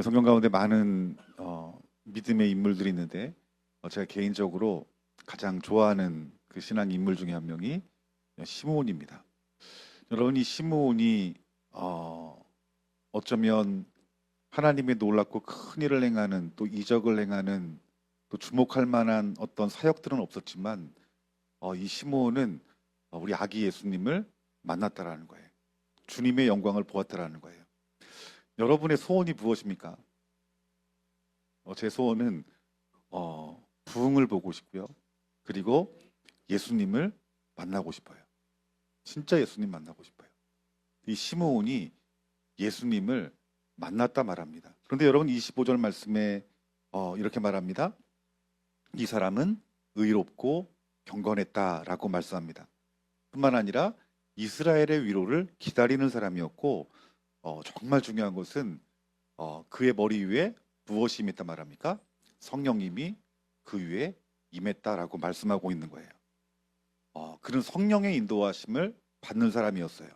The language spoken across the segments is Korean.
성경 가운데 많은 믿음의 인물들이 있는데 제가 개인적으로 가장 좋아하는 그 신앙 인물 중에 한 명이 시므온입니다. 여러분, 이 시므온이 어쩌면 하나님의 놀랍고 큰 일을 행하는, 또 이적을 행하는, 또 주목할 만한 어떤 사역들은 없었지만 이 시므온은 우리 아기 예수님을 만났다라는 거예요. 주님의 영광을 보았다라는 거예요. 여러분의 소원이 무엇입니까? 제 소원은 부흥을 보고 싶고요. 그리고 예수님을 만나고 싶어요. 진짜 예수님 만나고 싶어요. 이 시므온이 예수님을 만났다 말합니다. 그런데 여러분, 25절 말씀에 이렇게 말합니다. 이 사람은 의롭고 경건했다라고 말씀합니다. 뿐만 아니라 이스라엘의 위로를 기다리는 사람이었고, 정말 중요한 것은 그의 머리 위에 무엇이 임했다 말합니까? 성령님이 그 위에 임했다라고 말씀하고 있는 거예요. 그는 성령의 인도하심을 받는 사람이었어요.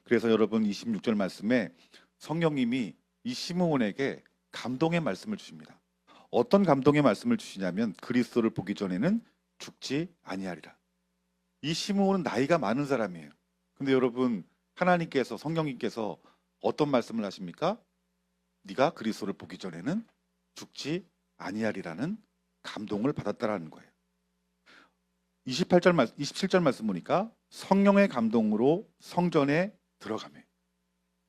그래서 여러분, 26절 말씀에 성령님이 이 시므온에게 감동의 말씀을 주십니다. 어떤 감동의 말씀을 주시냐면, 그리스도를 보기 전에는 죽지 아니하리라. 이 시므온은 나이가 많은 사람이에요. 근데 여러분, 하나님께서, 성령님께서 어떤 말씀을 하십니까? 네가 그리스도를 보기 전에는 죽지 아니하리라는 감동을 받았다라는 거예요. 27절 말씀 보니까 성령의 감동으로 성전에 들어가며,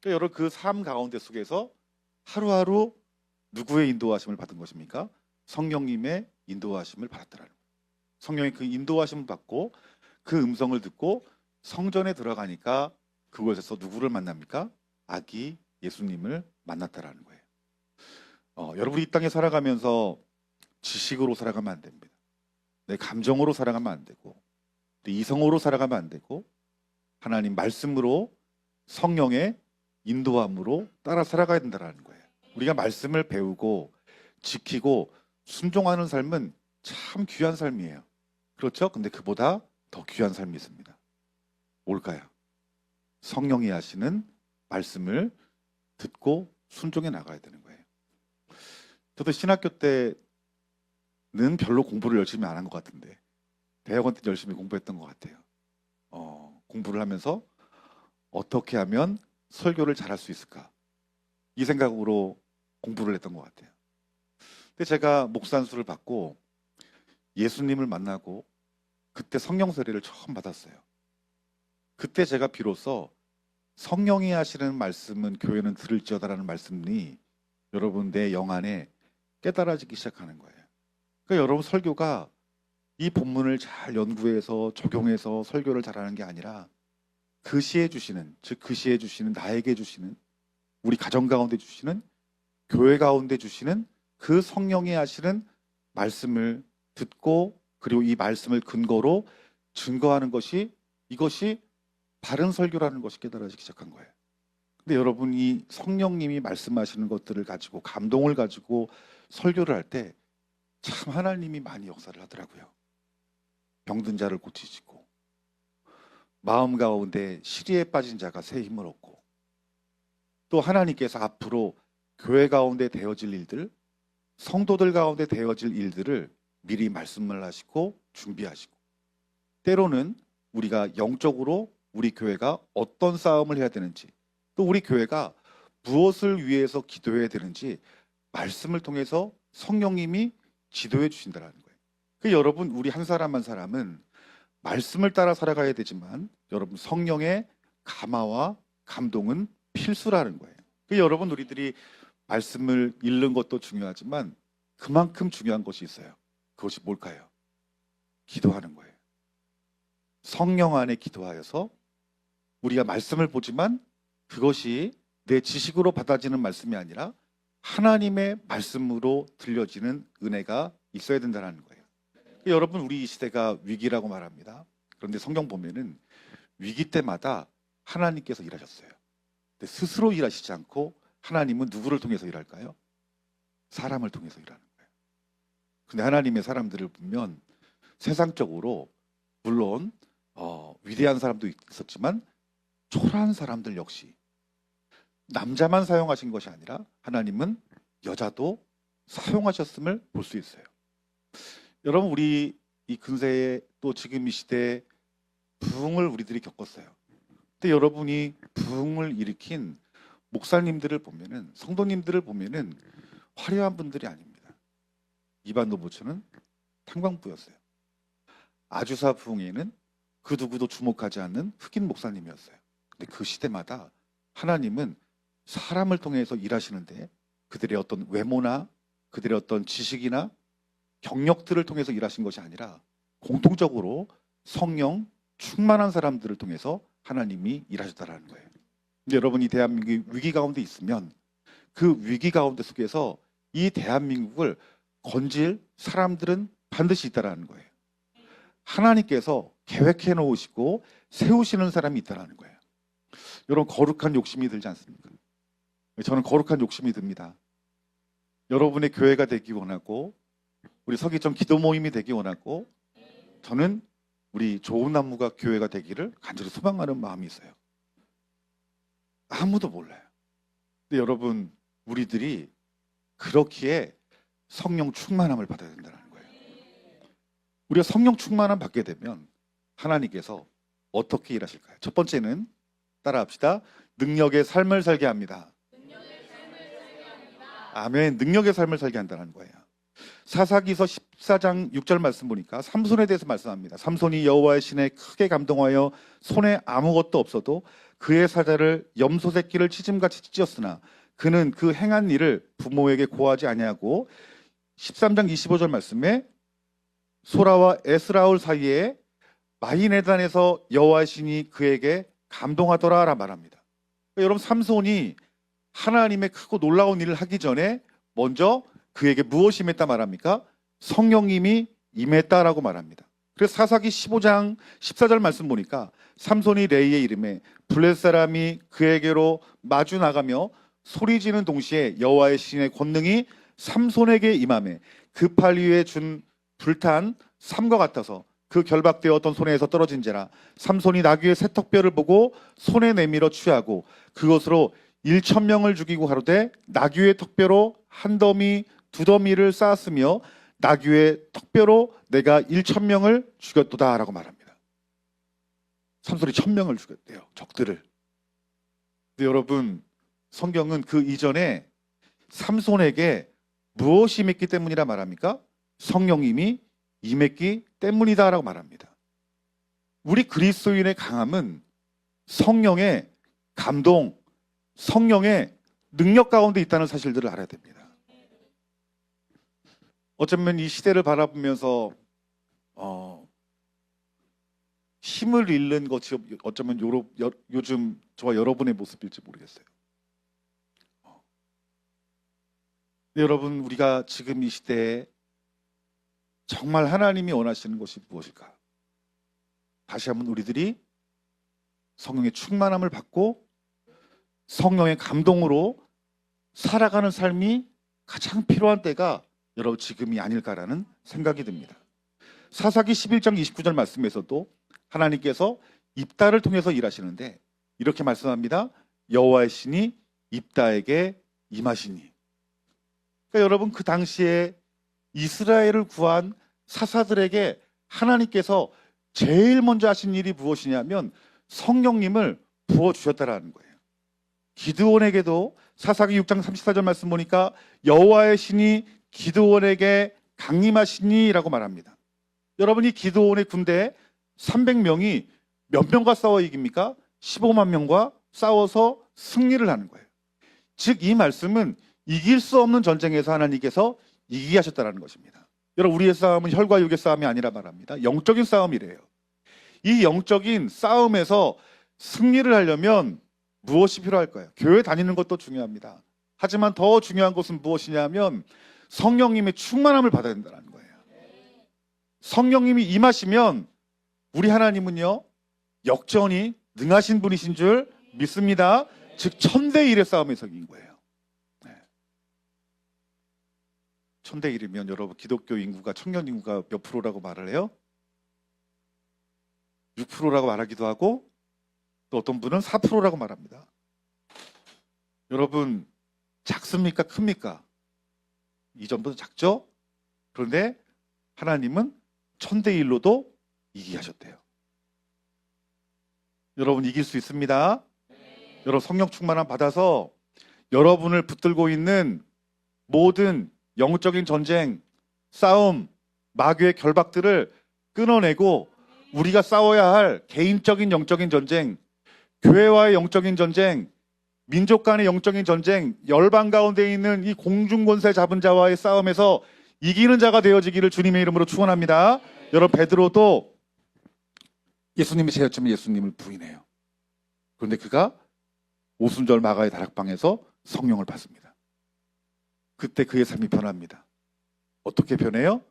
그러니까 여러분, 그 삶 가운데 속에서 하루하루 누구의 인도하심을 받은 것입니까? 성령님의 인도하심을 받았다라는 거예요. 성령의 그 인도하심을 받고 그 음성을 듣고 성전에 들어가니까 그곳에서 누구를 만납니까? 아기 예수님을 만났다라는 거예요. 여러분, 이 땅에 살아가면서 지식으로 살아가면 안 됩니다. 내 감정으로 살아가면 안 되고, 내 이성으로 살아가면 안 되고, 하나님 말씀으로, 성령의 인도함으로 따라 살아가야 된다는 거예요. 우리가 말씀을 배우고 지키고 순종하는 삶은 참 귀한 삶이에요. 그렇죠? 근데 그보다 더 귀한 삶이 있습니다. 뭘까요? 성령이 하시는 말씀을 듣고 순종해 나가야 되는 거예요. 저도 신학교 때는 별로 공부를 열심히 안 한 것 같은데, 대학원 때 열심히 공부했던 것 같아요. 공부를 하면서 어떻게 하면 설교를 잘할 수 있을까, 이 생각으로 공부를 했던 것 같아요. 근데 제가 목산수를 받고 예수님을 만나고 그때 성령 세례를 처음 받았어요. 그때 제가 비로소 성령이 하시는 말씀은 교회는 들을지어다라는 말씀이 여러분 내 영 안에 깨달아지기 시작하는 거예요. 그러니까 여러분, 설교가 이 본문을 잘 연구해서 적용해서 설교를 잘하는 게 아니라 그 시에 주시는, 즉 그 시에 주시는, 나에게 주시는, 우리 가정 가운데 주시는, 교회 가운데 주시는 그 성령이 하시는 말씀을 듣고, 그리고 이 말씀을 근거로 증거하는 것이, 이것이 바른 설교라는 것이 깨달아지기 시작한 거예요. 근데 여러분이 성령님이 말씀하시는 것들을 가지고, 감동을 가지고 설교를 할 때 참 하나님이 많이 역사를 하더라고요. 병든 자를 고치시고, 마음 가운데 시리에 빠진 자가 새 힘을 얻고, 또 하나님께서 앞으로 교회 가운데 되어질 일들, 성도들 가운데 되어질 일들을 미리 말씀을 하시고 준비하시고, 때로는 우리가 영적으로 우리 교회가 어떤 싸움을 해야 되는지, 또 우리 교회가 무엇을 위해서 기도해야 되는지 말씀을 통해서 성령님이 지도해 주신다는 거예요. 여러분, 우리 한 사람 한 사람은 말씀을 따라 살아가야 되지만, 여러분, 성령의 감화와 감동은 필수라는 거예요. 여러분, 우리들이 말씀을 읽는 것도 중요하지만 그만큼 중요한 것이 있어요. 그것이 뭘까요? 기도하는 거예요. 성령 안에 기도하여서 우리가 말씀을 보지만 그것이 내 지식으로 받아지는 말씀이 아니라 하나님의 말씀으로 들려지는 은혜가 있어야 된다는 거예요. 여러분, 우리 이 시대가 위기라고 말합니다. 그런데 성경 보면은 위기 때마다 하나님께서 일하셨어요. 근데 스스로 일하시지 않고 하나님은 누구를 통해서 일할까요? 사람을 통해서 일하는 거예요. 근데 하나님의 사람들을 보면 세상적으로 물론 위대한 사람도 있었지만 초라한 사람들 역시 남자만 사용하신 것이 아니라 하나님은 여자도 사용하셨음을 볼 수 있어요. 여러분, 우리 이 근세에 또 지금 이 시대에 부흥을 우리들이 겪었어요. 근데 여러분이 부흥을 일으킨 목사님들을 보면은, 성도님들을 보면은 화려한 분들이 아닙니다. 이반 노부처는 탄광부였어요. 아주사 부흥회는 그 누구도 주목하지 않는 흑인 목사님이었어요. 근데 그 시대마다 하나님은 사람을 통해서 일하시는데 그들의 어떤 외모나 그들의 어떤 지식이나 경력들을 통해서 일하신 것이 아니라 공통적으로 성령 충만한 사람들을 통해서 하나님이 일하셨다라는 거예요. 근데 여러분이 대한민국이 위기 가운데 있으면 그 위기 가운데 속에서 이 대한민국을 건질 사람들은 반드시 있다라는 거예요. 하나님께서 계획해 놓으시고 세우시는 사람이 있다라는 거예요. 여러분, 거룩한 욕심이 들지 않습니까? 저는 거룩한 욕심이 듭니다. 여러분의 교회가 되기 원하고 우리 서기정 기도 모임이 되기 원하고 저는 우리 좋은 나무가 교회가 되기를 간절히 소망하는 마음이 있어요. 아무도 몰라요. 근데 여러분, 우리들이 그렇기에 성령 충만함을 받아야 된다는 거예요. 우리가 성령 충만함 받게 되면 하나님께서 어떻게 일하실까요? 첫 번째는 따라합시다. 능력의 삶을 살게 합니다. 아멘. 능력의 삶을 살게 한다는 거예요. 사사기서 14장 6절 말씀 보니까 삼손에 대해서 말씀합니다. 삼손이 여호와의 신에 크게 감동하여 손에 아무것도 없어도 그의 사자를 염소 새끼를 치짐같이 찢었으나 그는 그 행한 일을 부모에게 고하지 아니하고 13장 25절 말씀에 소라와 에스라울 사이에 마히네단에서 여호와의 신이 그에게 감동하더라라 말합니다. 그러니까 여러분, 삼손이 하나님의 크고 놀라운 일을 하기 전에 먼저 그에게 무엇이 임했다 말합니까? 성령님이 임했다라고 말합니다. 그래서 사사기 15장 14절 말씀 보니까 삼손이 레이의 이름에 블레셋 사람이 그에게로 마주 나가며 소리지는 동시에 여호와의 신의 권능이 삼손에게 임하매 그 팔 위에 준 불탄 삼과 같아서 그 결박되었던 손에서 떨어진지라. 삼손이 나귀의 새턱뼈를 보고 손에 내밀어 취하고 그것으로 1,000명을 죽이고 가로되 나귀의 턱뼈로 한 더미 두 더미를 쌓았으며 나귀의 턱뼈로 내가 1,000명을 죽였도다라고 말합니다. 삼손이 1,000명을 죽였대요, 적들을. 근데 여러분, 성경은 그 이전에 삼손에게 무엇이 임했기 때문이라 말합니까? 성령님이 임했기 때문이다라고 말합니다. 우리 그리스도인의 강함은 성령의 감동, 성령의 능력 가운데 있다는 사실들을 알아야 됩니다. 어쩌면 이 시대를 바라보면서 힘을 잃는 것이 어쩌면 요즘 저와 여러분의 모습일지 모르겠어요. 여러분, 우리가 지금 이 시대에 정말 하나님이 원하시는 것이 무엇일까? 다시 한번 우리들이 성령의 충만함을 받고 성령의 감동으로 살아가는 삶이 가장 필요한 때가 여러분 지금이 아닐까라는 생각이 듭니다. 사사기 11장 29절 말씀에서도 하나님께서 입다를 통해서 일하시는데 이렇게 말씀합니다. 여호와의 신이 입다에게 임하시니. 그러니까 여러분, 그 당시에 이스라엘을 구한 사사들에게 하나님께서 제일 먼저 하신 일이 무엇이냐면 성령님을 부어주셨다라는 거예요. 기드온에게도 사사기 6장 34절 말씀 보니까 여호와의 신이 기드온에게 강림하시니라고 말합니다. 여러분이 기드온의 군대 300명이 몇 명과 싸워 이깁니까? 15만 명과 싸워서 승리를 하는 거예요. 즉 이 말씀은 이길 수 없는 전쟁에서 하나님께서 이기게 하셨다는 것입니다. 여러분, 우리의 싸움은 혈과 육의 싸움이 아니라 말합니다. 영적인 싸움이래요. 이 영적인 싸움에서 승리를 하려면 무엇이 필요할까요? 교회 다니는 것도 중요합니다. 하지만 더 중요한 것은 무엇이냐면 성령님의 충만함을 받아야 된다는 거예요. 성령님이 임하시면 우리 하나님은요, 역전이 능하신 분이신 줄 믿습니다. 즉 1000대1의 싸움에서 이긴 거예요. 1000대1이면 여러분, 기독교 인구가, 청년 인구가 몇 프로라고 말을 해요? 6%라고 말하기도 하고 또 어떤 분은 4%라고 말합니다. 여러분, 작습니까? 큽니까? 이전보다 작죠? 그런데 하나님은 1000대 1로도 이기게 하셨대요. 여러분 이길 수 있습니다. 여러분 성령 충만함 받아서 여러분을 붙들고 있는 모든 영적인 전쟁, 싸움, 마귀의 결박들을 끊어내고 우리가 싸워야 할 개인적인 영적인 전쟁, 교회와의 영적인 전쟁, 민족 간의 영적인 전쟁, 열방 가운데 있는 이 공중권세 잡은 자와의 싸움에서 이기는 자가 되어지기를 주님의 이름으로 축원합니다. 여러분 베드로도 예수님이 제였지만 예수님을 부인해요. 그런데 그가 오순절 마가의 다락방에서 성령을 받습니다. 그때 그의 삶이 변합니다. 어떻게 변해요?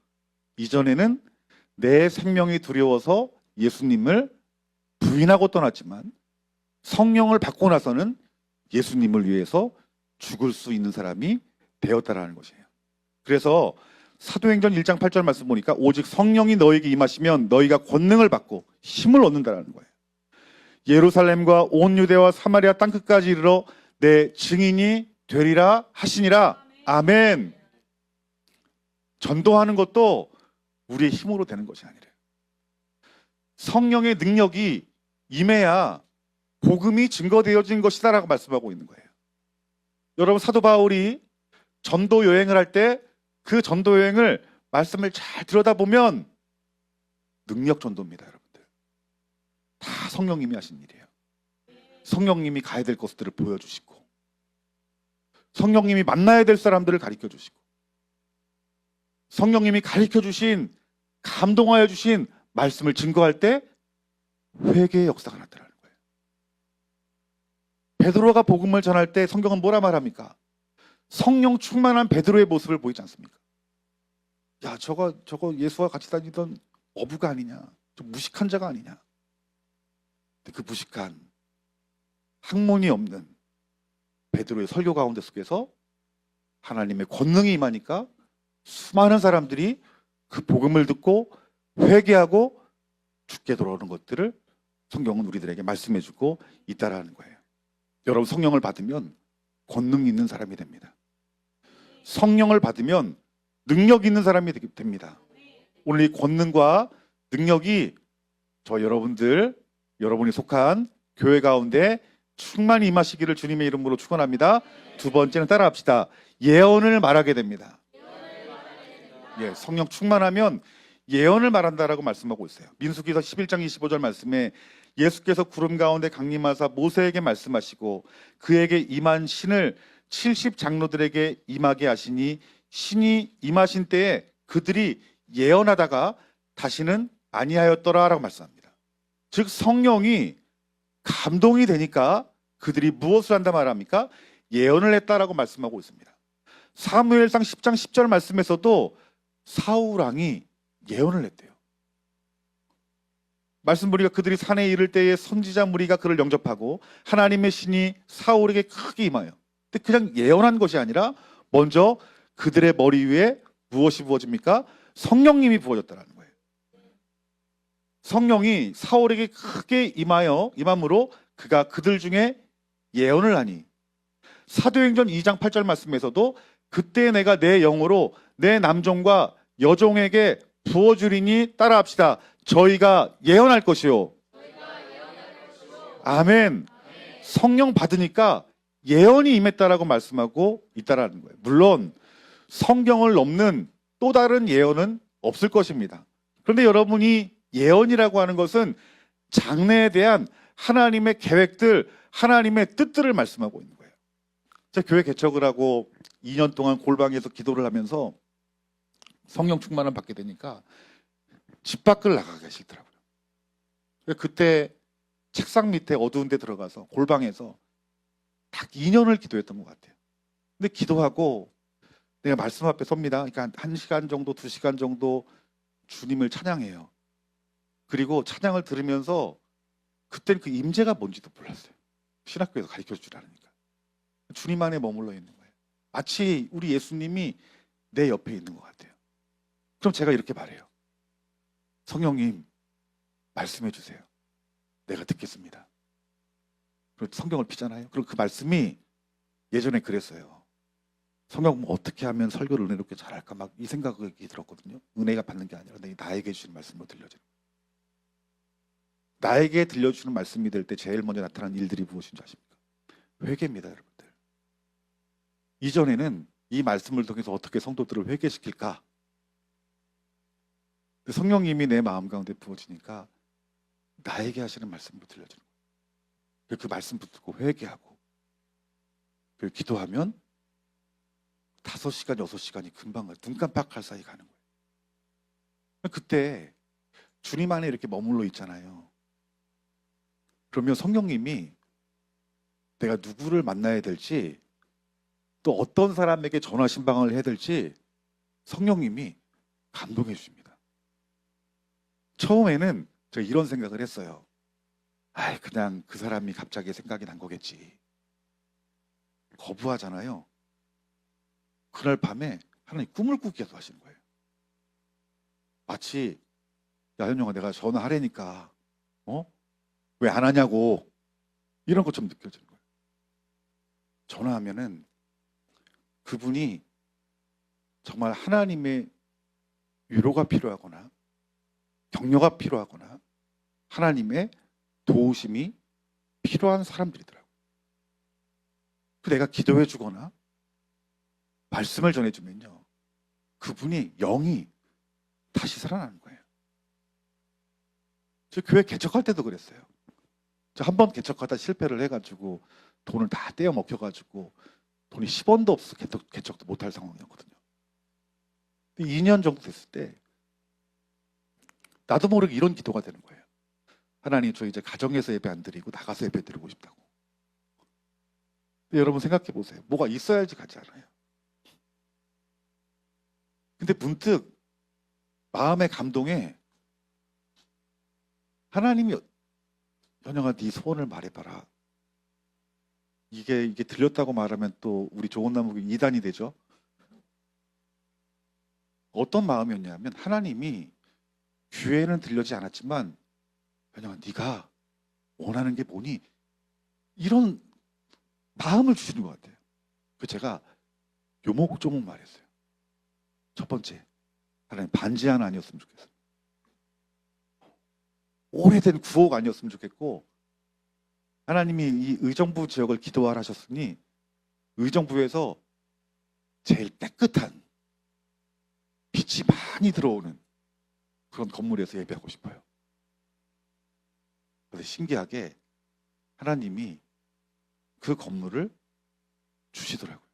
이전에는 내 생명이 두려워서 예수님을 부인하고 떠났지만 성령을 받고 나서는 예수님을 위해서 죽을 수 있는 사람이 되었다라는 것이에요. 그래서 사도행전 1장 8절 말씀 보니까 오직 성령이 너에게 임하시면 너희가 권능을 받고 힘을 얻는다라는 거예요. 예루살렘과 온 유대와 사마리아 땅끝까지 이르러 내 증인이 되리라 하시니라. 아멘. 전도하는 것도 우리의 힘으로 되는 것이 아니래요. 성령의 능력이 임해야 복음이 증거되어진 것이다라고 말씀하고 있는 거예요. 여러분 사도 바울이 전도 여행을 할 때 그 전도 여행을 말씀을 잘 들여다보면 능력 전도입니다, 여러분들. 다 성령님이 하신 일이에요. 성령님이 가야 될 것들을 보여주시고 성령님이 만나야 될 사람들을 가르쳐 주시고 성령님이 가르쳐 주신 감동하여 주신 말씀을 증거할 때 회개의 역사가 나타나는 거예요. 베드로가 복음을 전할 때 성경은 뭐라 말합니까? 성령 충만한 베드로의 모습을 보이지 않습니까? 야, 저거 예수와 같이 다니던 어부가 아니냐? 저 무식한 자가 아니냐? 근데 그 무식한 학문이 없는 베드로의 설교 가운데 속에서 하나님의 권능이 임하니까 수많은 사람들이 그 복음을 듣고 회개하고 죽게 돌아오는 것들을 성경은 우리들에게 말씀해주고 있다라는 거예요. 여러분 성령을 받으면 권능 있는 사람이 됩니다. 성령을 받으면 능력 있는 사람이 됩니다. 오늘 이 권능과 능력이 저 여러분이 속한 교회 가운데 충만히 임하시기를 주님의 이름으로 축원합니다. 두 번째는 따라합시다. 예언을 말하게 됩니다. 예, 성령 충만하면 예언을 말한다라고 말씀하고 있어요. 민수기서 11장 25절 말씀에 예수께서 구름 가운데 강림하사 모세에게 말씀하시고 그에게 임한 신을 70장로들에게 임하게 하시니 신이 임하신 때에 그들이 예언하다가 다시는 아니하였더라라고 말씀합니다. 즉 성령이 감동이 되니까 그들이 무엇을 한다 말합니까? 예언을 했다라고 말씀하고 있습니다. 사무엘상 10장 10절 말씀에서도 사울 왕이 예언을 했대요. 말씀 보니까 그들이 산에 이를 때에 선지자 무리가 그를 영접하고 하나님의 신이 사울에게 크게 임하여. 근데 그냥 예언한 것이 아니라 먼저 그들의 머리 위에 무엇이 부어집니까? 성령님이 부어졌다는 거예요. 성령이 사울에게 크게 임함으로 그가 그들 중에 예언을 하니 사도행전 2장 8절 말씀에서도 그때 내가 내 영으로 내 남종과 여종에게 부어주리니 따라합시다. 저희가 예언할 것이요. 아멘. 성령 받으니까 예언이 임했다라고 말씀하고 있다라는 거예요. 물론 성경을 넘는 또 다른 예언은 없을 것입니다. 그런데 여러분이 예언이라고 하는 것은 장래에 대한 하나님의 계획들, 하나님의 뜻들을 말씀하고 있는 거예요. 제가 교회 개척을 하고 2년 동안 골방에서 기도를 하면서 성령 충만을 받게 되니까 집 밖을 나가게 하시더라고요. 그때 책상 밑에 어두운 데 들어가서 골방에서 딱 2년을 기도했던 것 같아요. 근데 기도하고 내가 말씀 앞에 섭니다. 그러니까 1시간 정도, 2시간 정도 주님을 찬양해요. 그리고 찬양을 들으면서 그때는 그 임재가 뭔지도 몰랐어요. 신학교에서 가르쳐 주라니까. 주님 안에 머물러 있는 거예요. 마치 우리 예수님이 내 옆에 있는 것 같아요. 그럼 제가 이렇게 말해요. 성령님 말씀해 주세요. 내가 듣겠습니다. 그리고 성경을 피잖아요. 그리고 그 말씀이 예전에 그랬어요. 성경 어떻게 하면 설교를 은혜롭게 잘할까 막 이 생각이 들었거든요. 은혜가 받는 게 아니라 나에게 주시는 말씀으로 들려지는 거예요. 나에게 들려주는 말씀이 될 때 제일 먼저 나타나는 일들이 무엇인지 아십니까? 회개입니다, 여러분들. 이전에는 이 말씀을 통해서 어떻게 성도들을 회개시킬까? 성령님이 내 마음 가운데 부어지니까 나에게 하시는 말씀으로 들려지는 거예요. 그 말씀 붙들고 회개하고 기도하면 5시간, 6시간이 금방 가요. 눈 깜빡할 사이 가는 거예요. 그때 주님 안에 이렇게 머물러 있잖아요. 그러면 성령님이 내가 누구를 만나야 될지 또 어떤 사람에게 전화 신방을 해야 될지 성령님이 감동해 주십니다. 처음에는 제가 이런 생각을 했어요. 그냥 그 사람이 갑자기 생각이 난 거겠지. 거부하잖아요. 그날 밤에 하나님 꿈을 꾸게 하시는 거예요. 마치 야 현영아 내가 전화하라니까 왜 안 하냐고 이런 것처럼 느껴지는 거예요. 전화하면은 그분이 정말 하나님의 위로가 필요하거나 격려가 필요하거나 하나님의 도우심이 필요한 사람들이더라고요. 내가 기도해 주거나 말씀을 전해주면요 그분이 영이 다시 살아나는 거예요. 저 교회 개척할 때도 그랬어요. 저 한 번 개척하다 실패를 해가지고 돈을 다 떼어 먹혀가지고 돈이 10원도 없어서 개척도 못할 상황이었거든요. 2년 정도 됐을 때 나도 모르게 이런 기도가 되는 거예요. 하나님 저 이제 가정에서 예배 안 드리고 나가서 예배 드리고 싶다고. 여러분 생각해 보세요. 뭐가 있어야지 가지 않아요. 근데 문득 마음의 감동에 하나님이 현영아 네 소원을 말해봐라. 이게 들렸다고 말하면 또 우리 좋은 나무가 이단이 되죠. 어떤 마음이었냐면 하나님이 귀에는 들려지 않았지만 현영아 네가 원하는 게 뭐니? 이런 마음을 주시는 것 같아요. 제가 요목조목 말했어요. 첫 번째, 하나님 반지 하나 아니었으면 좋겠어요. 오래된 구호가 아니었으면 좋겠고 하나님이 이 의정부 지역을 기도하라 하셨으니 의정부에서 제일 깨끗한 빛이 많이 들어오는 그런 건물에서 예배하고 싶어요. 그런데 신기하게 하나님이 그 건물을 주시더라고요.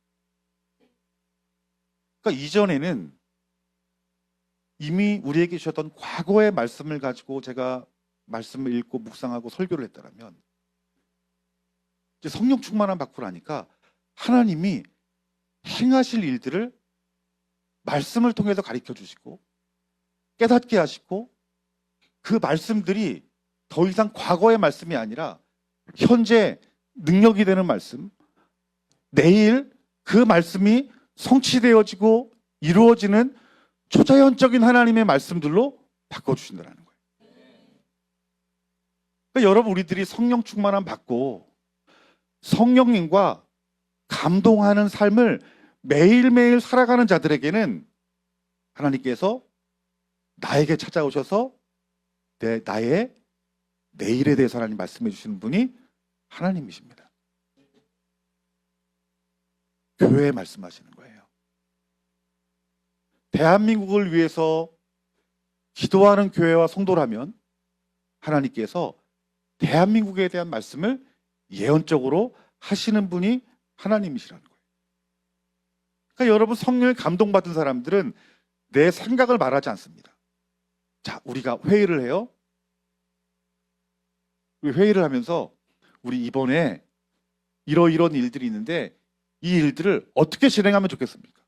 그러니까 이전에는 이미 우리에게 주셨던 과거의 말씀을 가지고 제가 말씀을 읽고 묵상하고 설교를 했다면 이제 성령 충만함 받고 나니까 하나님이 행하실 일들을 말씀을 통해서 가르쳐 주시고 깨닫게 하시고 그 말씀들이 더 이상 과거의 말씀이 아니라 현재 능력이 되는 말씀, 내일 그 말씀이 성취되어지고 이루어지는 초자연적인 하나님의 말씀들로 바꿔주신다는 거예요. 그러니까 여러분 우리들이 성령 충만함 받고 성령님과 감동하는 삶을 매일매일 살아가는 자들에게는 하나님께서 나에게 찾아오셔서 나의 내일에 대해서 하나님 말씀해 주시는 분이 하나님이십니다. 교회에 말씀하시는 거예요. 대한민국을 위해서 기도하는 교회와 성도라면 하나님께서 대한민국에 대한 말씀을 예언적으로 하시는 분이 하나님이시라는 거예요. 그러니까 여러분 성령에 감동받은 사람들은 내 생각을 말하지 않습니다. 자, 우리가 회의를 해요. 우리 회의를 하면서 우리 이번에 이런 일들이 있는데 이 일들을 어떻게 진행하면 좋겠습니까?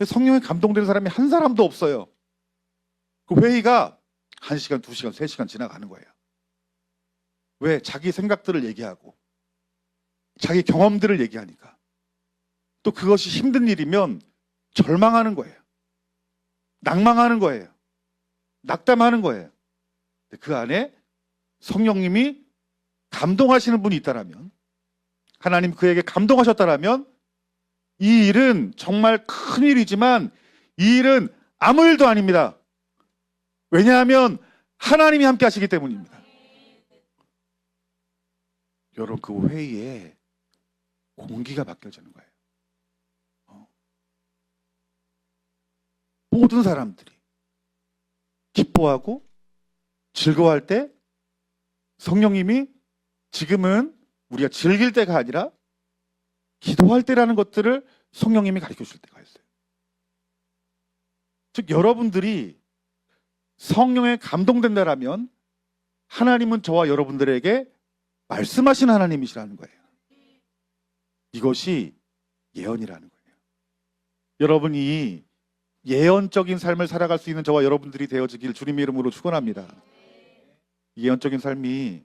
성령에 감동되는 사람이 한 사람도 없어요. 그 회의가 1시간, 2시간, 3시간 지나가는 거예요. 왜? 자기 생각들을 얘기하고 자기 경험들을 얘기하니까. 또 그것이 힘든 일이면 절망하는 거예요. 낭망하는 거예요. 낙담하는 거예요. 그 안에 성령님이 감동하시는 분이 있다라면, 하나님 그에게 감동하셨다라면 이 일은 정말 큰 일이지만 이 일은 아무 일도 아닙니다. 왜냐하면 하나님이 함께 하시기 때문입니다. 여러분, 그 회의에 공기가 바뀌어지는 거예요. 모든 사람들이 기뻐하고 즐거워할 때 성령님이 지금은 우리가 즐길 때가 아니라 기도할 때라는 것들을 성령님이 가르쳐 줄 때가 있어요. 즉, 여러분들이 성령에 감동된다라면 하나님은 저와 여러분들에게 말씀하시는 하나님이시라는 거예요. 이것이 예언이라는 거예요. 여러분이 예언적인 삶을 살아갈 수 있는 저와 여러분들이 되어지길 주님의 이름으로 축원합니다. 예언적인 삶이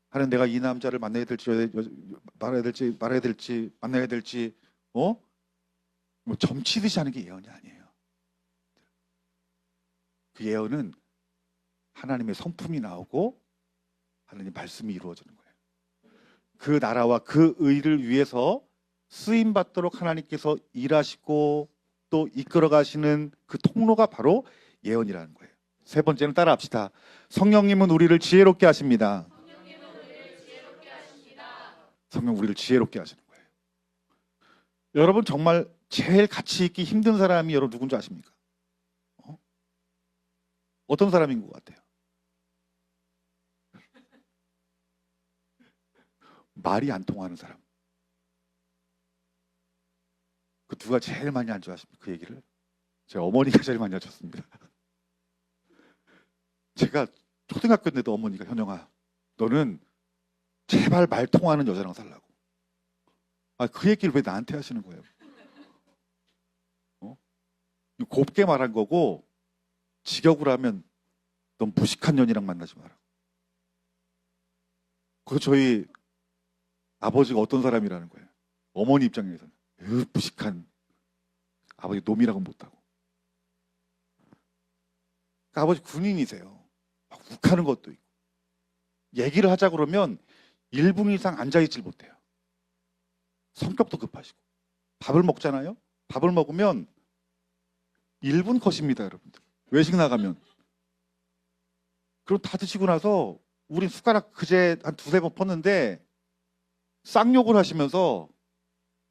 하는 내가 이 남자를 만나야 될지 말아야 될지 뭐 점치듯이 하는 게 예언이 아니에요. 그 예언은 하나님의 성품이 나오고 하나님 말씀이 이루어지는 거예요. 그 나라와 그 의를 위해서 쓰임 받도록 하나님께서 일하시고 또 이끌어 가시는 그 통로가 바로 예언이라는 거예요. 세 번째는 따라합시다. 성령님은 우리를 지혜롭게 하십니다. 성령 우리를 지혜롭게 하시는 거예요. 여러분, 정말 제일 같이 있기 힘든 사람이 여러분 누군지 아십니까? 어떤 사람인 것 같아요? 말이 안 통하는 사람. 그 누가 제일 많이 안 좋아하십니까? 그 얘기를 제 어머니가 제일 많이 하셨습니다. 제가 초등학교 때도 어머니가 현영아, 너는 제발 말 통하는 여자랑 살라고. 그 얘기를 왜 나한테 하시는 거예요? 곱게 말한 거고, 직역으로 하면 넌 무식한 년이랑 만나지 마라. 그 저희 아버지가 어떤 사람이라는 거예요. 어머니 입장에서는 무식한 아버지 놈이라고 못하고. 그러니까 아버지 군인이세요. 막 욱하는 것도 있고. 얘기를 하자 그러면 1분 이상 앉아있질 못해요. 성격도 급하시고. 밥을 먹잖아요. 밥을 먹으면 1분 컷입니다, 여러분들. 외식 나가면. 그럼 다 드시고 나서 우린 숟가락 그제 한 두세 번 펐는데 쌍욕을 하시면서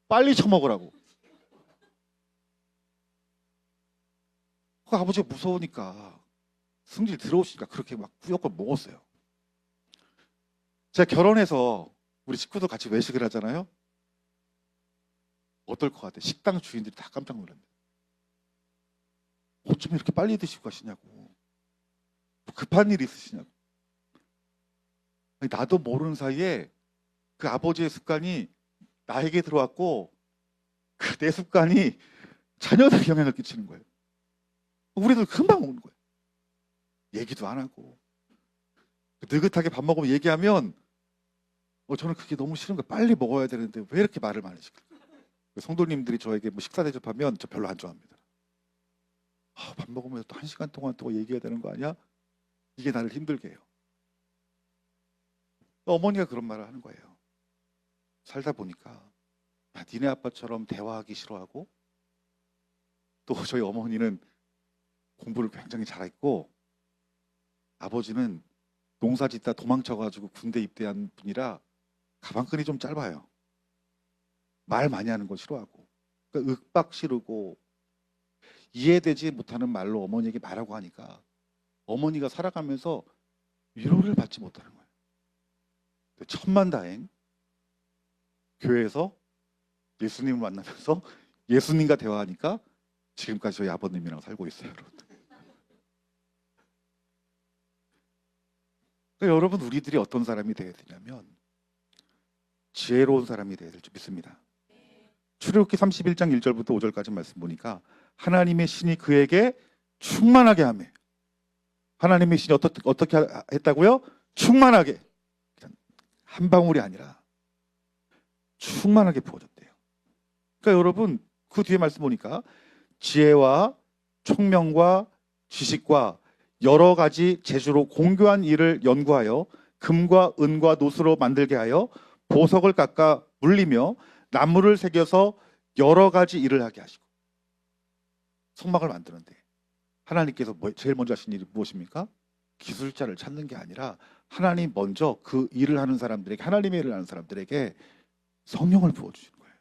빨리 처먹으라고. 그 아버지가 무서우니까 승질 들어오시니까 그렇게 막 꾸역꾸역 먹었어요. 제가 결혼해서 우리 식구들 같이 외식을 하잖아요. 어떨 것 같아요? 식당 주인들이 다 깜짝 놀랍니다. 어쩜 이렇게 빨리 드시고 가시냐고. 급한 일 있으시냐고. 아니, 나도 모르는 사이에 그 아버지의 습관이 나에게 들어왔고 그 내 습관이 자녀들에게 영향을 끼치는 거예요. 우리도 금방 먹는 거예요. 얘기도 안 하고. 느긋하게 밥 먹으면 얘기하면 저는 그게 너무 싫은 거예요. 빨리 먹어야 되는데 왜 이렇게 말을 많이 시킬까? 성도님들이 저에게 뭐 식사 대접하면 저 별로 안 좋아합니다. 밥 먹으면서 또 1시간 동안 또 얘기해야 되는 거 아니야? 이게 나를 힘들게 해요. 어머니가 그런 말을 하는 거예요. 살다 보니까 니네 아빠처럼 대화하기 싫어하고, 또 저희 어머니는 공부를 굉장히 잘했고, 아버지는 농사 짓다 도망쳐가지고 군대 입대한 분이라 가방끈이 좀 짧아요. 말 많이 하는 거 싫어하고, 그러니까 윽박 지르고 이해되지 못하는 말로 어머니에게 말하고 하니까 어머니가 살아가면서 위로를 받지 못하는 거예요. 천만다행 교회에서 예수님을 만나면서 예수님과 대화하니까 지금까지 저희 아버님이랑 살고 있어요, 여러분. 그러니까 여러분, 우리들이 어떤 사람이 되어야 되냐면 지혜로운 사람이 되어야 될 줄 믿습니다. 출애굽기 31장 1절부터 5절까지 말씀 보니까 하나님의 신이 그에게 충만하게 하며, 하나님의 신이 어떻게 했다고요? 충만하게. 한 방울이 아니라 충만하게 부어졌대요. 그러니까 여러분, 그 뒤에 말씀 보니까 지혜와 총명과 지식과 여러 가지 재주로 공교한 일을 연구하여 금과 은과 노스로 만들게 하여 보석을 깎아 물리며 나무를 새겨서 여러 가지 일을 하게 하시고 성막을 만드는데 하나님께서 제일 먼저 하신 일이 무엇입니까? 기술자를 찾는 게 아니라 하나님 먼저 그 일을 하는 사람들에게, 하나님의 일을 하는 사람들에게 성령을 부어주시는 거예요.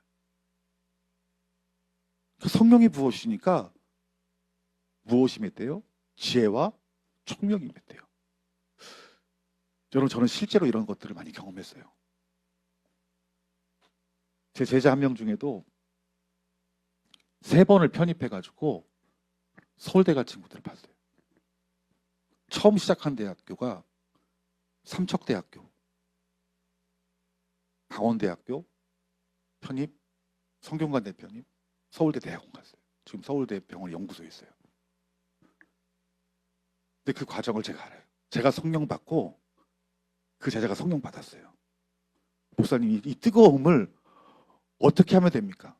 그 성령이 부어주시니까 무엇이 맺대요? 지혜와 총명이 맺대요. 여러분, 저는 실제로 이런 것들을 많이 경험했어요. 제 제자 한 명 중에도 3번을 편입해가지고 서울대 갈 친구들을 봤어요. 처음 시작한 대학교가 삼척대학교, 강원대학교 편입, 성균관대 편입, 서울대 대학원 갔어요. 지금 서울대 병원 연구소에 있어요. 근데 그 과정을 제가 알아요. 제가 성령 받고 그 제자가 성령 받았어요. 목사님, 이 뜨거움을 어떻게 하면 됩니까?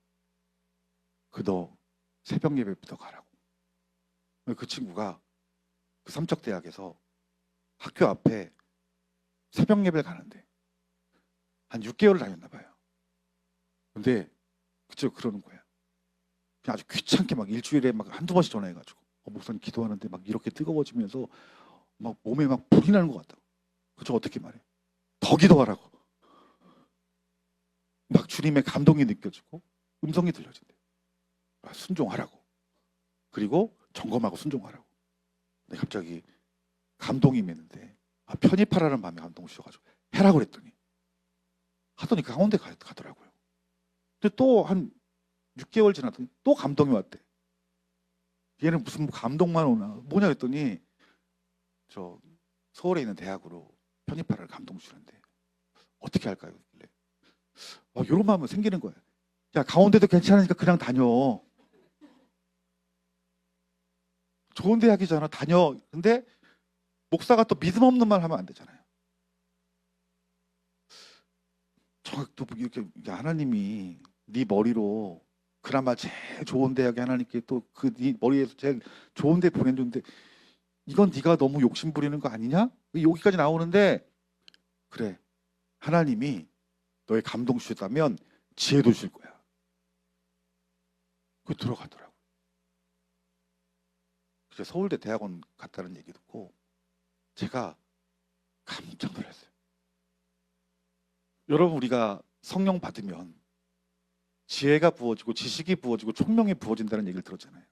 너 새벽 예배부터 가라고. 그 친구가 그 삼척대학에서 학교 앞에 새벽 예배를 가는데 한 6개월을 다녔나 봐요. 근데 그쪽 그러는 거예요. 그냥 아주 귀찮게 막 일주일에 막 한두 번씩 전화해가지고 목사님 기도하는데 막 이렇게 뜨거워지면서 막 몸에 막 불이 나는 것 같다고. 그저 어떻게 말해? 더 기도하라고. 막 주님의 감동이 느껴지고 음성이 들려진대. 순종하라고. 그리고 점검하고 순종하라고. 근데 갑자기 감동이 있는데 편입하라는 마음에 감동 주셔가지고 해라고 그랬더니 하더니 강원대 가더라고요. 근데 또 한 6개월 지났더니 또 감동이 왔대. 얘는 무슨 감동만 오나 뭐냐 했더니 저 서울에 있는 대학으로 편입하라는 감동 주는데 어떻게 할까요? 이런 마음은 생기는 거예요. 야, 강원대도 괜찮으니까 그냥 다녀. 좋은 대학이잖아. 다녀. 근데 목사가 또 믿음 없는 말 하면 안 되잖아요. 또 이렇게 하나님이 네 머리로 그나마 제일 좋은 대학에 하나님께 또 그 네 머리에서 제일 좋은 데 보내줬는데 이건 네가 너무 욕심 부리는 거 아니냐? 여기까지 나오는데 그래, 하나님이 너의 감동 주셨다면 지혜도 주실 거야. 그 들어가더라고. 그래서 서울대 대학원 갔다는 얘기 듣고 제가 깜짝 놀랐어요. 여러분, 우리가 성령 받으면 지혜가 부어지고 지식이 부어지고 총명이 부어진다는 얘기를 들었잖아요.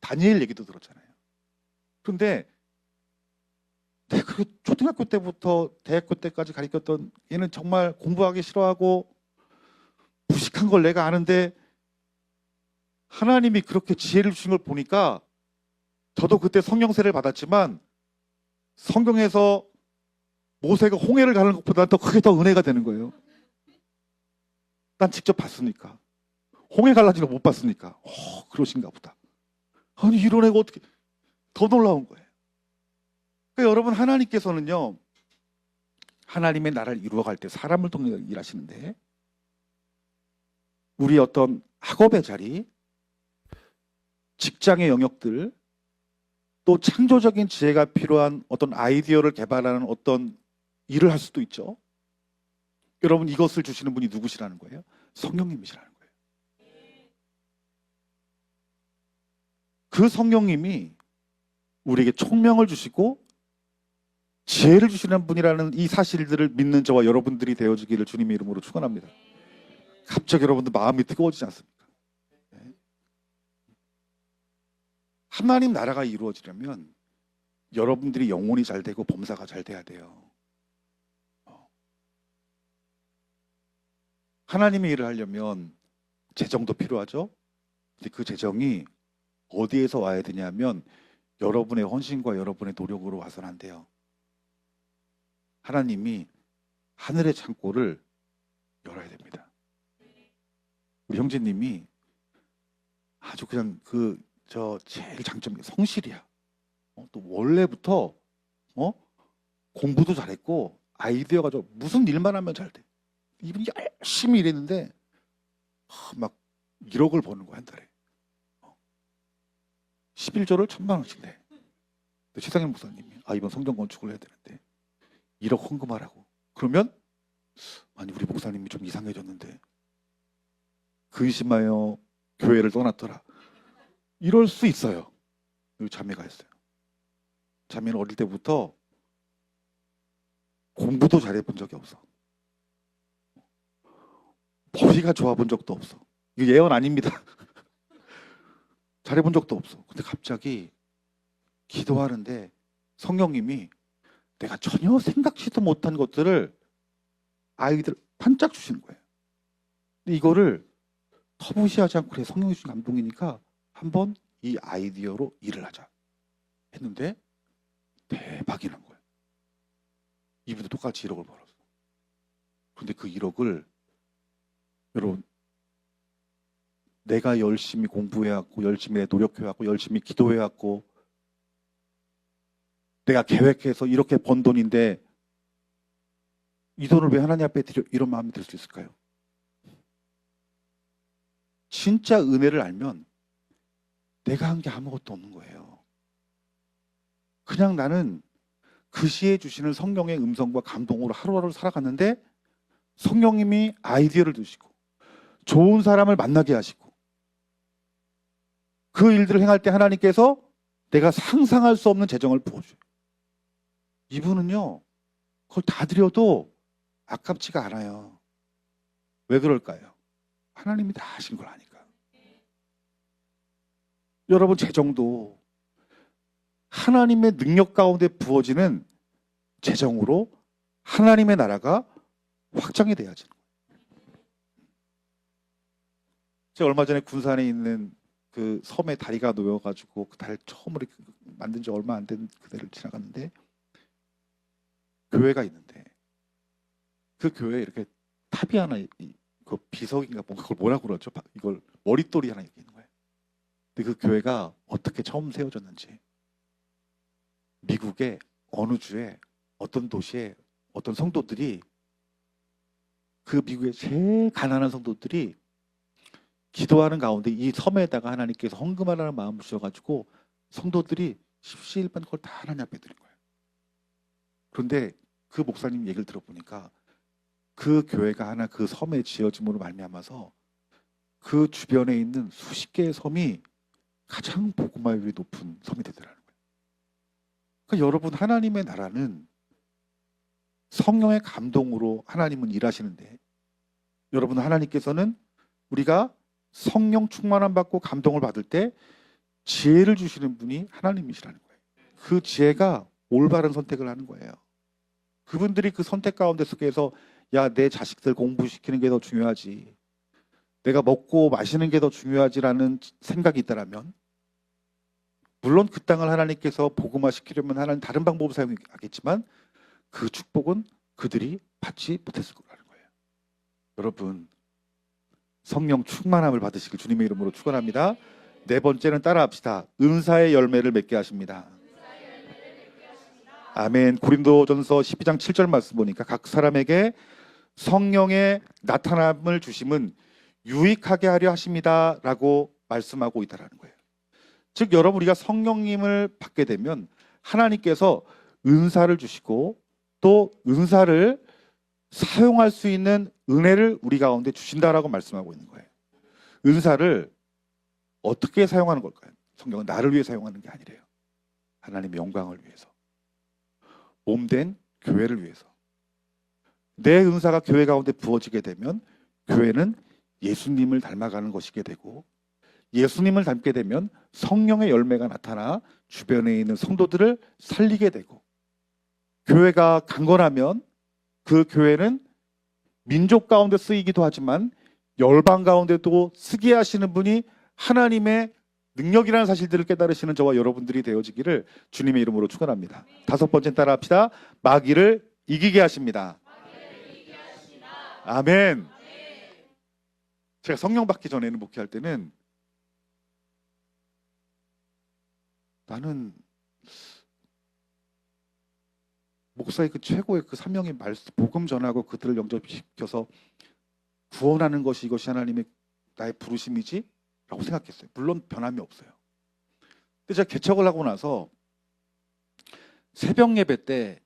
다니엘 얘기도 들었잖아요. 그런데 내가 그 초등학교 때부터 대학교 때까지 가르쳤던 얘는 정말 공부하기 싫어하고 무식한 걸 내가 아는데 하나님이 그렇게 지혜를 주신 걸 보니까 저도 그때 성령세를 받았지만 성경에서 모세가 홍해를 가는 것보다 더 크게 더 은혜가 되는 거예요. 난 직접 봤으니까. 홍해 갈라진 거 못 봤으니까. 그러신가 보다. 아니, 이런 애가 어떻게 더 놀라운 거예요. 그러니까 여러분, 하나님께서는요, 하나님의 나라를 이루어갈 때 사람을 통해 일하시는데 우리 어떤 학업의 자리, 직장의 영역들, 또 창조적인 지혜가 필요한 어떤 아이디어를 개발하는 어떤 일을 할 수도 있죠. 여러분, 이것을 주시는 분이 누구시라는 거예요? 성령님이시라는 거예요. 그 성령님이 우리에게 총명을 주시고 지혜를 주시는 분이라는 이 사실들을 믿는 저와 여러분들이 되어주기를 주님의 이름으로 축원합니다. 갑자기 여러분들 마음이 뜨거워지지 않습니까? 하나님 나라가 이루어지려면 여러분들이 영혼이 잘 되고 범사가 잘 돼야 돼요. 하나님의 일을 하려면 재정도 필요하죠. 근데 그 재정이 어디에서 와야 되냐면 여러분의 헌신과 여러분의 노력으로 와서는 안 돼요. 하나님이 하늘의 창고를 열어야 됩니다. 우리 형제님이 아주 그냥 제일 장점이 성실이야. 또 원래부터 공부도 잘했고 아이디어가 무슨 일만 하면 잘 돼. 이분이 열심히 일했는데 막 1억을 버는 거야, 한 달에. 11조를 1,000만 원씩 내. 최상현 목사님이 이번 성전 건축을 해야 되는데 1억 헌금하라고. 그러면 아니, 우리 목사님이 좀 이상해졌는데 근심하여 교회를 떠났더라. 이럴 수 있어요. 이 자매가 했어요. 자매는 어릴 때부터 공부도 잘해본 적이 없어. 머리가 좋아본 적도 없어. 이거 예언 아닙니다. 잘해본 적도 없어. 근데 갑자기 기도하는데 성령님이 내가 전혀 생각지도 못한 것들을 아이들 반짝 주시는 거예요. 근데 이거를 터부시하지 않고 그래, 성령이 주신 감동이니까 한번 이 아이디어로 일을 하자 했는데 대박이 난 거예요. 이분도 똑같이 1억을 벌었어. 그런데 그 1억을 여러분, 내가 열심히 공부해왔고 열심히 노력해왔고 열심히 기도해왔고 내가 계획해서 이렇게 번 돈인데 이 돈을 왜 하나님 앞에 드려, 이런 마음이 들 수 있을까요? 진짜 은혜를 알면 내가 한 게 아무것도 없는 거예요. 그냥 나는 그 시에 주시는 성령의 음성과 감동으로 하루하루를 살아갔는데 성령님이 아이디어를 주시고 좋은 사람을 만나게 하시고 그 일들을 행할 때 하나님께서 내가 상상할 수 없는 재정을 부어줘요. 이분은요, 그걸 다 드려도 아깝지가 않아요. 왜 그럴까요? 하나님이 다 하신 걸 아니까. 여러분, 재정도 하나님의 능력 가운데 부어지는 재정으로 하나님의 나라가 확장이 돼야지. 제가 얼마 전에 군산에 있는 그 섬에 다리가 놓여가지고 그 다리를 처음으로 만든 지 얼마 안 된 그대를 지나갔는데 교회가 있는데 그 교회에 이렇게 탑이 하나, 그 비석인가 뭔가 그걸 뭐라고 그러죠? 이걸 머릿돌이 하나 있는 거예요. 근데 그 교회가 어떻게 처음 세워졌는지 미국의 어느 주에 어떤 도시에 어떤 성도들이 그 미국의 제일 가난한 성도들이 기도하는 가운데 이 섬에다가 하나님께서 헌금하라는 마음을 주셔가지고 성도들이 십시일반 그걸 다 하나님 앞에 드린 거예요. 그런데 그 목사님 얘기를 들어보니까 그 교회가 하나 그 섬에 지어짐으로 말미암아서 그 주변에 있는 수십 개의 섬이 가장 복음화율이 높은 섬이 되더라는 거예요. 그러니까 여러분, 하나님의 나라는 성령의 감동으로 하나님은 일하시는데 여러분, 하나님께서는 우리가 성령 충만함 받고 감동을 받을 때 지혜를 주시는 분이 하나님이시라는 거예요. 그 지혜가 올바른 선택을 하는 거예요. 그분들이 그 선택 가운데 속에서 야, 내 자식들 공부시키는 게 더 중요하지, 내가 먹고 마시는 게 더 중요하지라는 생각이 있다라면 물론 그 땅을 하나님께서 복음화시키려면 하나님 다른 방법을 사용하겠지만 그 축복은 그들이 받지 못했을 거라는 거예요. 여러분, 성령 충만함을 받으시길 주님의 이름으로 축원합니다. 네 번째는 따라합시다. 은사의 열매를 맺게 하십니다. 아멘. 고린도전서 12장 7절 말씀 보니까 각 사람에게 성령의 나타남을 주심은 유익하게 하려 하십니다 라고 말씀하고 있다는 거예요. 즉 여러분, 우리가 성령님을 받게 되면 하나님께서 은사를 주시고 또 은사를 사용할 수 있는 은혜를 우리 가운데 주신다라고 말씀하고 있는 거예요. 은사를 어떻게 사용하는 걸까요? 성경은 나를 위해 사용하는 게 아니래요. 하나님의 영광을 위해서, 몸된 교회를 위해서. 내 은사가 교회 가운데 부어지게 되면 교회는 예수님을 닮아가는 것이게 되고 예수님을 닮게 되면 성령의 열매가 나타나 주변에 있는 성도들을 살리게 되고 교회가 강건하면 그 교회는 민족 가운데 쓰이기도 하지만 열방 가운데도 쓰게 하시는 분이 하나님의 능력이라는 사실들을 깨달으시는 저와 여러분들이 되어지기를 주님의 이름으로 축원합니다. 다섯 번째 따라합시다. 마귀를 이기게 하십니다. 아멘. 제가 성령 받기 전에는 목회할 때는 나는 목사의 그 최고의 그 사명의 말씀, 복음 전하고 그들을 영접시켜서 구원하는 것이 이것이 하나님의 나의 부르심이지? 라고 생각했어요. 물론 변함이 없어요. 근데 제가 개척을 하고 나서 새벽 예배 때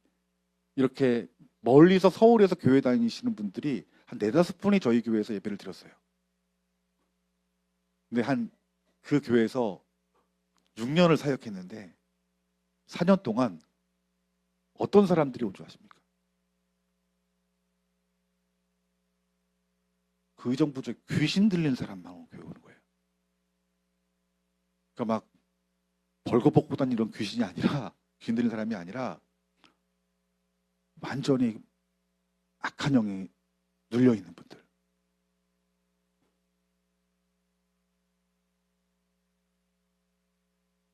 이렇게 멀리서 서울에서 교회 다니시는 분들이 한 4-5분이 저희 교회에서 예배를 드렸어요. 근데 그 교회에서 6년을 사역했는데 4년 동안 어떤 사람들이 온 줄 아십니까? 그 의정부 쪽에 귀신 들린 사람만 교회 오는 거예요. 그러니까 막 벌거벗고 다니는 이런 귀신 들린 사람이 아니라 완전히 악한 영이 눌려 있는 분들.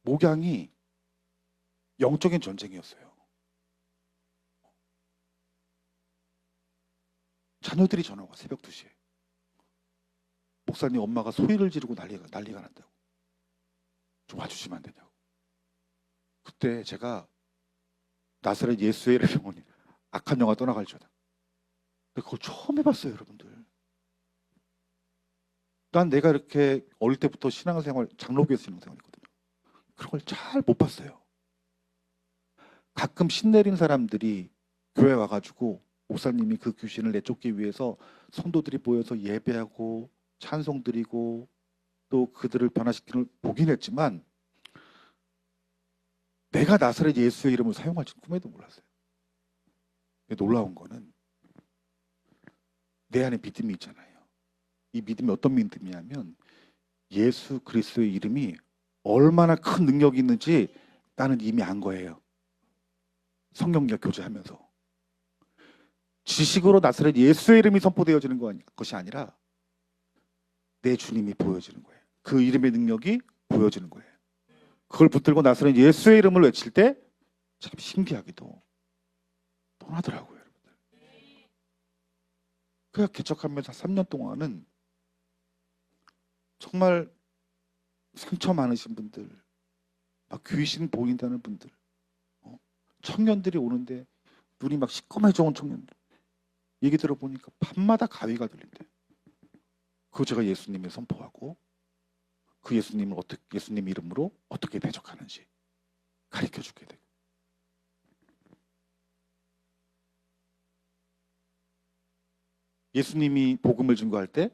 목양이 영적인 전쟁이었어요. 자녀들이 전화가 새벽 2시에 목사님 엄마가 소리를 지르고 난리가 난다고. 좀 와주시면 안 되냐고. 그때 제가 나사렛 예수의 병원이 악한 영화 떠나갈지어다. 그걸 처음 해봤어요, 여러분들. 난 내가 이렇게 어릴 때부터 신앙생활, 장로교에서 신앙생활했거든요. 그런 걸 잘 못 봤어요. 가끔 신내린 사람들이 교회 와가지고 목사님이 그 귀신을 내쫓기 위해서 성도들이 모여서 예배하고 찬송 드리고 또 그들을 변화시키는 걸 보긴 했지만 내가 나사렛 예수의 이름을 사용할 줄 꿈에도 몰랐어요. 놀라운 거는 내 안에 믿음이 있잖아요. 이 믿음이 어떤 믿음이냐면 예수 그리스도의 이름이 얼마나 큰 능력이 있는지 나는 이미 안 거예요. 성경과 교제하면서. 지식으로 나사렛 예수의 이름이 선포되어지는 것이 아니라 내 주님이 보여지는 거예요. 그 이름의 능력이 보여지는 거예요. 그걸 붙들고 나사렛 예수의 이름을 외칠 때 참 신기하게도 떠나더라고요, 여러분들. 그가 개척하면서 3년 동안은 정말 상처 많으신 분들, 막 귀신 보인다는 분들, 청년들이 오는데 눈이 막 시꺼매져 온 청년들 얘기 들어보니까 밤마다 가위가 들린대. 그거 제가 예수님을 선포하고 그 예수님 이름으로 어떻게 대적하는지 가르쳐 주게 되고. 예수님이 복음을 증거할 때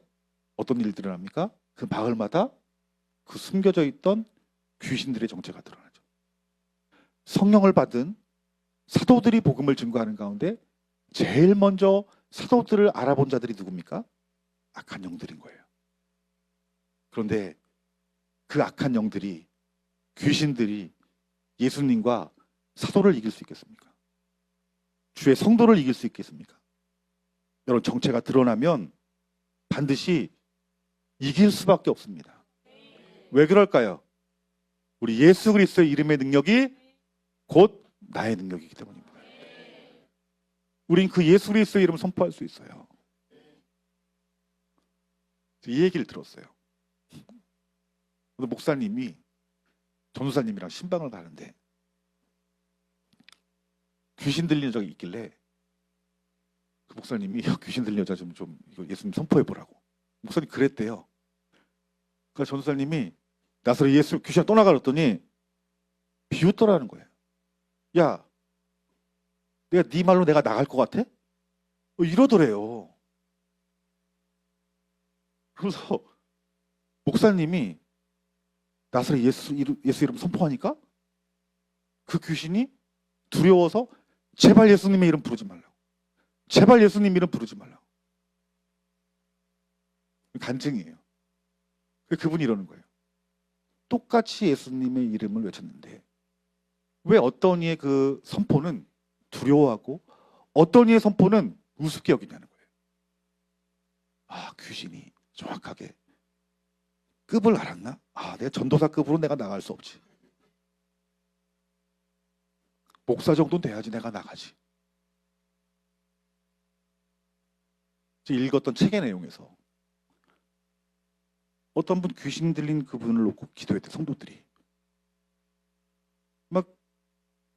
어떤 일들을 합니까? 그 마을마다 그 숨겨져 있던 귀신들의 정체가 드러나죠. 성령을 받은 사도들이 복음을 증거하는 가운데 제일 먼저 사도들을 알아본 자들이 누굽니까? 악한 영들인 거예요. 그런데 그 악한 영들이, 귀신들이 예수님과 사도를 이길 수 있겠습니까? 주의 성도를 이길 수 있겠습니까? 여러분, 정체가 드러나면 반드시 이길 수밖에 없습니다. 왜 그럴까요? 우리 예수 그리스도의 이름의 능력이 곧 나의 능력이기 때문입니다. 우린 그 예수 그리스도의 이름을 선포할 수 있어요. 이 얘기를 들었어요. 목사님이 전도사님이랑 신방을 가는데 귀신 들리는 적이 있길래 그 목사님이 귀신 들린 여자 좀 이거 예수님 선포해 보라고. 목사님 그랬대요. 그러니까 전도사님이 나사렛 예수 귀신 떠나가 그랬더니 비웃더라는 거예요. 야, 내가 네 말로 내가 나갈 것 같아? 이러더래요. 그래서 목사님이 나사렛 예수 이름 선포하니까 그 귀신이 두려워서 제발 예수님의 이름 부르지 말라고. 제발 예수님 이름 부르지 말라고. 간증이에요. 그분이 이러는 거예요. 똑같이 예수님의 이름을 외쳤는데 왜 어떤 이의 그 선포는 두려워하고 어떤 이의 선포는 우습게 여기냐는 거예요. 아, 귀신이 정확하게 급을 알았나? 아, 내가 전도사급으로 내가 나갈 수 없지. 목사 정도는 돼야지 내가 나가지. 제가 읽었던 책의 내용에서 어떤 분 귀신 들린 그분을 놓고 기도했대, 성도들이. 막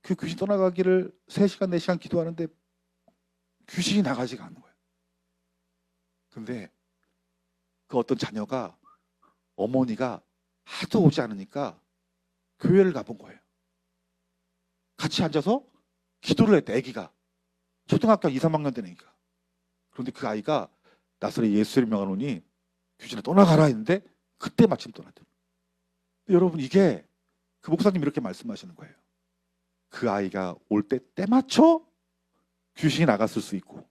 그 귀신 떠나가기를 3시간, 4시간 기도하는데 귀신이 나가지가 않는 거예요. 근데 그 어떤 자녀가 어머니가 하도 오지 않으니까 교회를 가본 거예요. 같이 앉아서 기도를 했대, 아기가. 초등학교 2, 3학년 된 아기가. 그런데 그 아이가 나사렛 예수를 명하노니 귀신아 떠나가라 했는데 그때 마침 떠났대요. 여러분, 이게 그 목사님 이렇게 말씀하시는 거예요. 그 아이가 올 때 때맞춰 귀신이 나갔을 수 있고,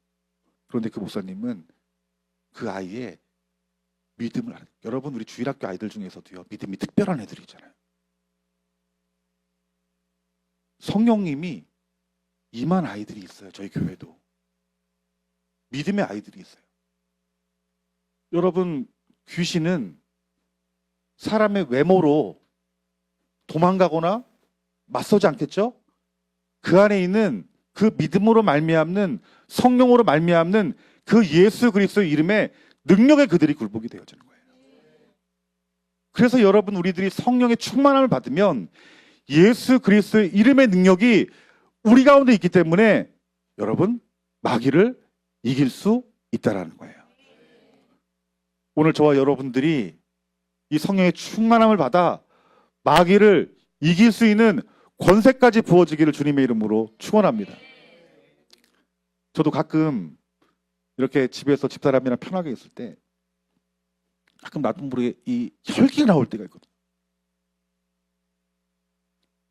그런데 그 목사님은 그 아이의 믿음을 알아요. 여러분, 우리 주일학교 아이들 중에서도요, 믿음이 특별한 애들이 있잖아요. 성령님이 임한 아이들이 있어요. 저희 교회도 믿음의 아이들이 있어요. 여러분, 귀신은 사람의 외모로 도망가거나 맞서지 않겠죠? 그 안에 있는 그 믿음으로 말미암는, 성령으로 말미암는 그 예수 그리스도의 이름에 능력에 그들이 굴복이 되어지는 거예요. 그래서 여러분, 우리들이 성령의 충만함을 받으면 예수 그리스도의 이름의 능력이 우리 가운데 있기 때문에 여러분, 마귀를 이길 수 있다라는 거예요. 오늘 저와 여러분들이 이 성령의 충만함을 받아 마귀를 이길 수 있는 권세까지 부어지기를 주님의 이름으로 축원합니다. 저도 가끔 이렇게 집에서 집사람이랑 편하게 있을 때 가끔 나도 모르게 이 혈기가 나올 때가 있거든요.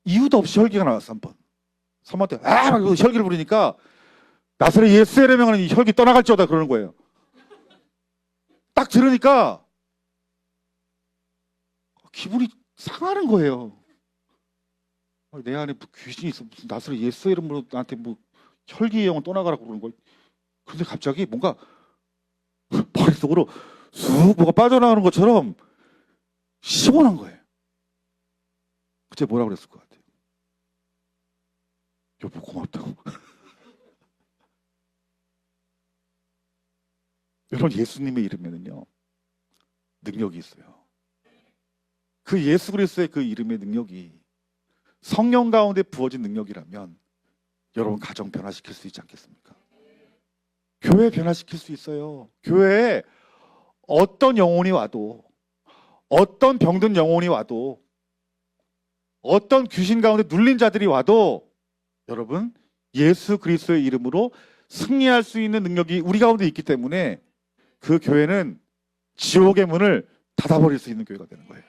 이유도 없이 혈기가 나왔어. 한번 사모한테 막 혈기를 부리니까 나사렛 예수의 이름으로 이 혈기 떠나갈지어다 그러는 거예요. 딱 들으니까 기분이 상하는 거예요. 내 안에 뭐 귀신이 있어. 무슨 나사렛 예수의 이름으로 나한테 뭐 혈기의 영은 떠나가라고 그러는 거예요. 그런데 갑자기 뭔가 머릿속으로 쑥 뭐가 빠져나가는 것처럼 시원한 거예요. 그때 뭐라 그랬을 것 같아요? 여보, 고맙다고. 여러분, 예수님의 이름에는요, 능력이 있어요. 그 예수 그리스도의 그 이름의 능력이 성령 가운데 부어진 능력이라면 여러분, 가정 변화시킬 수 있지 않겠습니까? 교회 변화시킬 수 있어요. 교회에 어떤 영혼이 와도, 어떤 병든 영혼이 와도, 어떤 귀신 가운데 눌린 자들이 와도 여러분, 예수 그리스도의 이름으로 승리할 수 있는 능력이 우리 가운데 있기 때문에 그 교회는 지옥의 문을 닫아버릴 수 있는 교회가 되는 거예요.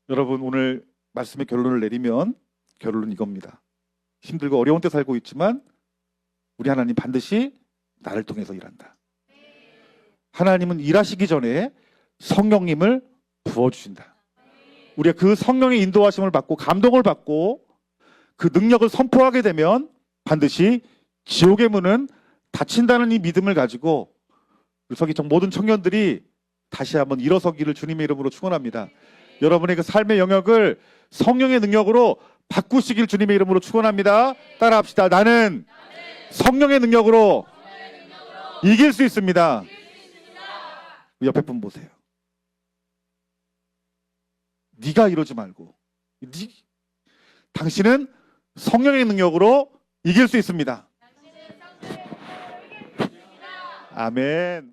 여러분, 오늘 말씀의 결론을 내리면 결론은 이겁니다. 힘들고 어려운 때 살고 있지만 우리 하나님 반드시 나를 통해서 일한다. 하나님은 일하시기 전에 성령님을 부어주신다. 우리가 그 성령의 인도하심을 받고 감동을 받고 그 능력을 선포하게 되면 반드시 지옥의 문은 닫힌다는 이 믿음을 가지고 우리 서기청 모든 청년들이 다시 한번 일어서기를 주님의 이름으로 축원합니다. 여러분의 그 삶의 영역을 성령의 능력으로 바꾸시길 주님의 이름으로 축원합니다. 따라합시다. 나는 성령의 능력으로 이길 수 있습니다. 옆에 분 보세요. 네가 이러지 말고 당신은 성령의 능력으로 이길 수 있습니다. 아멘.